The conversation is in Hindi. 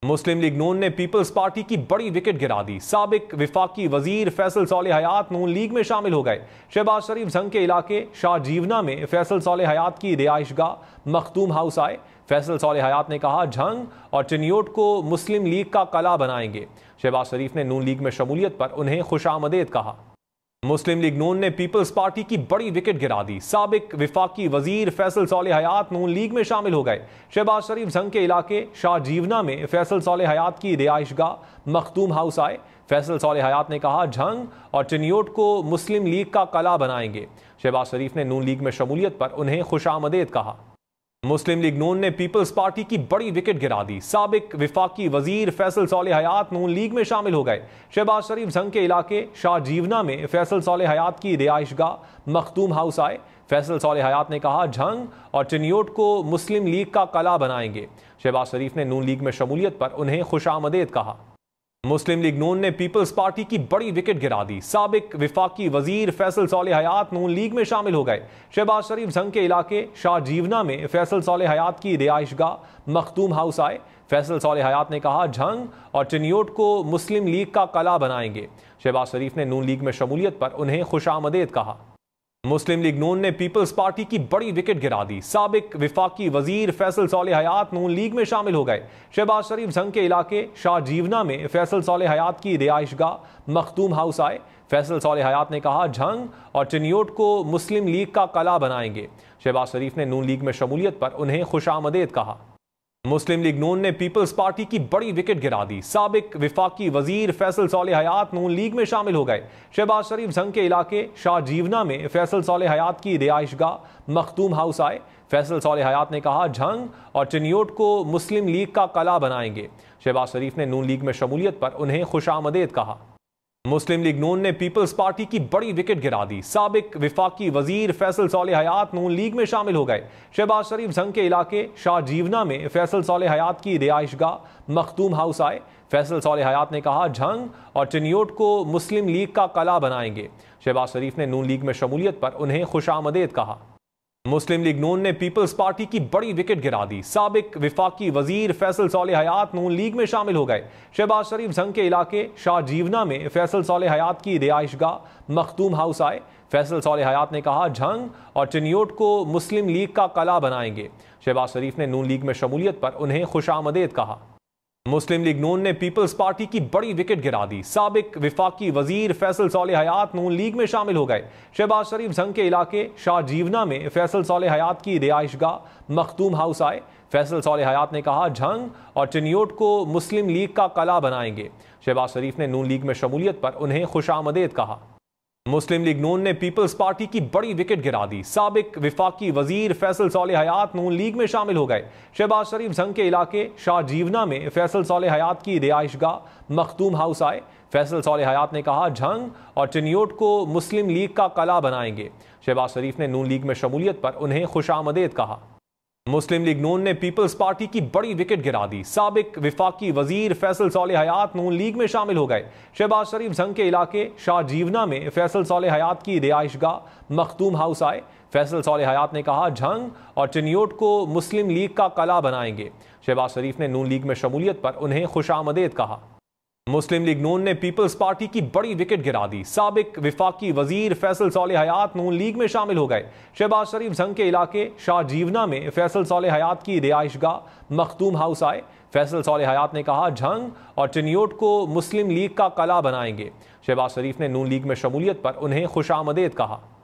मुस्लिम लीग नून ने पीपल्स पार्टी की बड़ी विकेट गिरा दी। साबिक विफाकी वजीर फैसल सोले हयात नून लीग में शामिल हो गए। शहबाज शरीफ जंग के इलाके शाहजीवना में फैसल सोले हयात की रिहाइशगाह मखदूम हाउस आए। फैसल सोले हयात ने कहा, झंग और चिन्योट को मुस्लिम लीग का कला बनाएंगे। शहबाज शरीफ ने नून लीग में शमूलियत पर उन्हें खुशामदीद कहा। मुस्लिम लीग नून ने पीपल्स पार्टी की बड़ी विकेट गिरा दी। साबिक विफाकी वजीर फैसल सोले हयात नून लीग में शामिल हो गए। शहबाज शरीफ जंग के इलाके शाहजीवना में फैसल सोले हयात की रिहाइशगाह मखदूम हाउस आए। फैसल सोले हयात ने कहा, झंग और चिन्योट को मुस्लिम लीग का कला बनाएंगे। शहबाज शरीफ ने नून लीग में शमूलियत पर उन्हें खुशामदीद कहा। मुस्लिम लीग नून ने पीपल्स पार्टी की बड़ी विकेट गिरा दी। साबिक विफाकी वजीर फैसल सोले हयात नून लीग में शामिल हो गए। शहबाज शरीफ जंग के इलाके शाहजीवना में फैसल सोले हयात की रिहाइशगाह मखदूम हाउस आए। फैसल सोले हयात ने कहा, झंग और चिन्योट को मुस्लिम लीग का कला बनाएंगे। शहबाज शरीफ ने नून लीग में शमूलियत पर उन्हें खुशामदीद कहा। मुस्लिम लीग नून ने पीपल्स पार्टी की बड़ी विकेट गिरा दी। साबिक विफाकी वजीर फैसल सोले हयात नून लीग में शामिल हो गए। शहबाज शरीफ जंग के इलाके शाहजीवना में फैसल सोले हयात की रिहाइशगाह मखदूम हाउस आए। फैसल सोले हयात ने कहा, झंग और चिन्योट को मुस्लिम लीग का कला बनाएंगे। शहबाज शरीफ ने नून लीग में शमूलियत पर उन्हें खुशामदीद कहा। मुस्लिम लीग नून ने पीपल्स पार्टी की बड़ी विकेट गिरा दी। साबिक विफाकी वजीर फैसल सोले हयात नून लीग में शामिल हो गए। शहबाज शरीफ जंग के इलाके शाहजीवना में फैसल सोले हयात की रिहाइशगाह मखदूम हाउस आए। फैसल सोले हयात ने कहा, झंग और चिन्योट को मुस्लिम लीग का कला बनाएंगे। शहबाज शरीफ ने नून लीग में शमूलियत पर उन्हें खुशामदीद कहा। मुस्लिम लीग नून ने पीपल्स पार्टी की बड़ी विकेट गिरा दी। साबिक विफाकी वजीर फैसल सोले हयात नून लीग में शामिल हो गए। शहबाज शरीफ जंग के इलाके शाहजीवना में फैसल सोले हयात की रिहाइशगाह मखदूम हाउस आए। फैसल सोले हयात ने कहा, झंग और चिन्योट को मुस्लिम लीग का कला बनाएंगे। शहबाज शरीफ ने नून लीग में शमूलियत पर उन्हें खुशामदीद कहा। मुस्लिम लीग नून ने पीपल्स पार्टी की बड़ी विकेट गिरा दी। साबिक विफाकी वजीर फैसल सोले हयात नून लीग में शामिल हो गए। शहबाज शरीफ जंग के इलाके शाहजीवना में फैसल सोले हयात की रिहाइशगाह मखदूम हाउस आए। फैसल सोले हयात ने कहा, झंग और चिन्योट को मुस्लिम लीग का कला बनाएंगे। शहबाज शरीफ ने नून लीग में शमूलियत पर उन्हें खुशामदीद कहा। मुस्लिम लीग नून ने पीपल्स पार्टी की बड़ी विकेट गिरा दी। साबिक विफाकी वजीर फैसल सोले हयात नून लीग में शामिल हो गए। शहबाज शरीफ जंग के इलाके शाहजीवना में फैसल सोले हयात की रिहाइशगाह मखदूम हाउस आए। फैसल सोले हयात ने कहा, झंग और चिन्योट को मुस्लिम लीग का कला बनाएंगे। शहबाज शरीफ ने नून लीग में शमूलियत पर उन्हें खुशामदीद कहा। मुस्लिम लीग नून ने पीपल्स पार्टी की बड़ी विकेट गिरा दी। साबिक विफाकी वजीर फैसल सोले हयात नून लीग में शामिल हो गए। शहबाज शरीफ जंग के इलाके शाहजीवना में फैसल सोले हयात की रिहाइशगाह मखदूम हाउस आए। फैसल सोले हयात ने कहा, झंग और चिन्योट को मुस्लिम लीग का कला बनाएंगे। शहबाज शरीफ ने नून लीग में शमूलियत पर उन्हें खुशामदीद कहा। मुस्लिम लीग नून ने पीपल्स पार्टी की बड़ी विकेट गिरा दी। साबिक विफाकी वजीर फैसल सोले हयात नून लीग में शामिल हो गए। शहबाज शरीफ जंग के इलाके शाहजीवना में फैसल सोले हयात की रिहाइशगाह मखदूम हाउस आए। फैसल सोले हयात ने कहा, झंग और चिन्योट को मुस्लिम लीग का कला बनाएंगे। शहबाज शरीफ ने नून लीग में शमूलियत पर उन्हें खुशामदीद कहा। मुस्लिम लीग नून ने पीपल्स पार्टी की बड़ी विकेट गिरा दी। साबिक विफाकी वजीर फैसल सोले हयात नून लीग में शामिल हो गए। शहबाज शरीफ जंग के इलाके शाहजीवना में फैसल सोले हयात की रिहाइशगाह मखदूम हाउस आए। फैसल सोले हयात ने कहा, झंग और चिन्योट को मुस्लिम लीग का कला बनाएंगे। शहबाज शरीफ ने नून लीग में शमूलियत पर उन्हें खुशामदीद कहा। मुस्लिम लीग नून ने पीपल्स पार्टी की बड़ी विकेट गिरा दी। साबिक विफाकी वजीर फैसल सोले हयात नून लीग में शामिल हो गए। शहबाज शरीफ जंग के इलाके शाहजीवना में फैसल सोले हयात की रिहाइशगाह मखदूम हाउस आए। फैसल सोले हयात ने कहा, झंग और चिन्योट को मुस्लिम लीग का कला बनाएंगे। शहबाज शरीफ ने नून लीग में शमूलियत पर उन्हें खुशामदीद कहा।